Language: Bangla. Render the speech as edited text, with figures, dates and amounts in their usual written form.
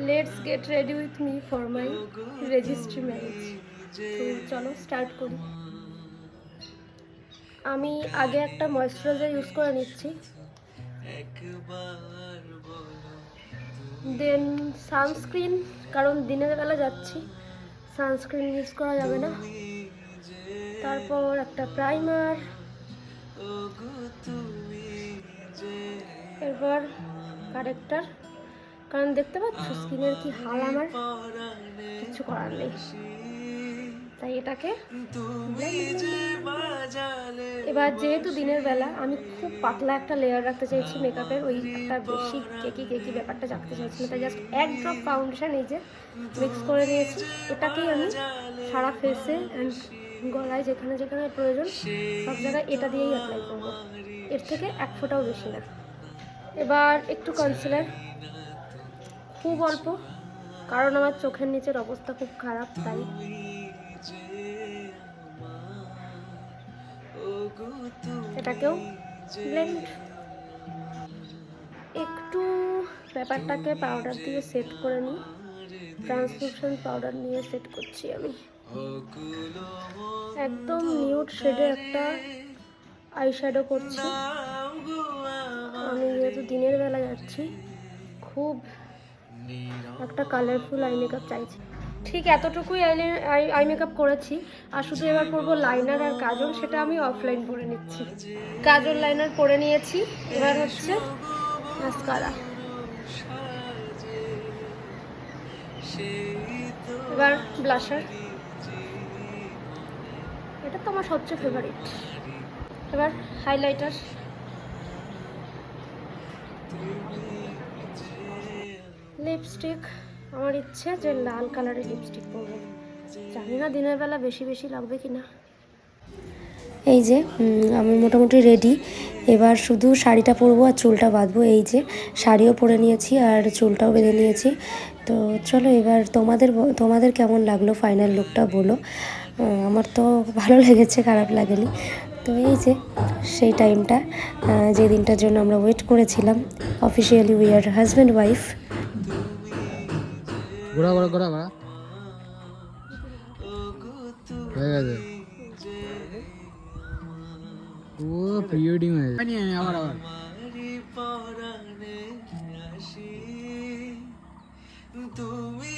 Let's get ready with me for my registry marriage. তো চলো স্টার্ট করি। আমি আগে একটা ময়েশ্চারাইজার ইউজ করে নিচ্ছি, দেন সানস্ক্রিন, কারণ দিনের বেলা যাচ্ছি, সানস্ক্রিন ইউজ করা যাবে না। তারপর একটা প্রাইমার, এরপর কারেক্টার, কারণ দেখতে পাচ্ছ স্কিনের কি হাল আমার, কিছু করার নেই, তাই এটাকে এবার যেহেতু দিনের বেলা আমি খুব পাতলা একটা লেয়ার রাখতে চাইছি মেকআপের, ওই একটা বেশি কেকি ব্যাপারটা রাখতে চাইছি না, তাই জাস্ট এক ড্রপ ফাউন্ডেশন এই যে মিক্স করে নিয়েছি, এটাকেই আমি সারা ফেসে অ্যান্ড গলায় যেখানে যেখানে প্রয়োজন সব জায়গায় এটা দিয়েই অ্যাপ্লাই করবো, এর থেকে এক ফোঁটাও বেশি না। এবার একটু কনসিলার, খুব অল্প, কারণ আমার চোখের নিচের অবস্থা খুব খারাপ, তাই এটাকেও ব্লেন্ড, একটু ব্যাপারটাকে পাউডার দিয়ে সেট করে নিই, ট্রান্সলুসেন্ট পাউডার নিয়ে সেট করছি আমি। একদম নিউড শেডে একটা আইশ্যাডো করছি, আমি যেহেতু দিনের বেলা যাচ্ছি খুব একটা কালারফুল আই মেকআপ চাইছি। ঠিক এতটুকুই আই মেকআপ করেছি, আর শুধু এবার পরবো লাইনার আর কাজল, সেটা আমি অফলাইন পরে নিচ্ছি। কাজল লাইনার পরে নিয়েছি, এবার হচ্ছে মাস্কারা, এবার ব্লাশার, এটা তো আমার সবচেয়ে ফেভারিট। এবার হাইলাইটার, লিপস্টিক, আমার ইচ্ছে যে লাল কালারের লিপস্টিক পরবো, জানি না দিনের বেলা বেশি বেশি লাগবে কি না। এই যে আমি মোটামুটি রেডি, এবার শুধু শাড়িটা পরবো আর চুলটা বাঁধবো। এই যে শাড়িও পরে নিয়েছি আর চুলটাও বেঁধে নিয়েছি। তো চলো এবার তোমাদের কেমন লাগলো ফাইনাল লুকটা বলো। আমার তো ভালো লেগেছে, খারাপ লাগেনি। তো এই যে সেই টাইমটা, যে দিনটার জন্য আমরা ওয়েট করেছিলাম, officially we are husband wife. ঘোরা ঘোরা ঘোরা ঘোরা হয়ে গেছে। ও প্রি ওয়েডিং হয়ে গেছে, আবার আবার তুমি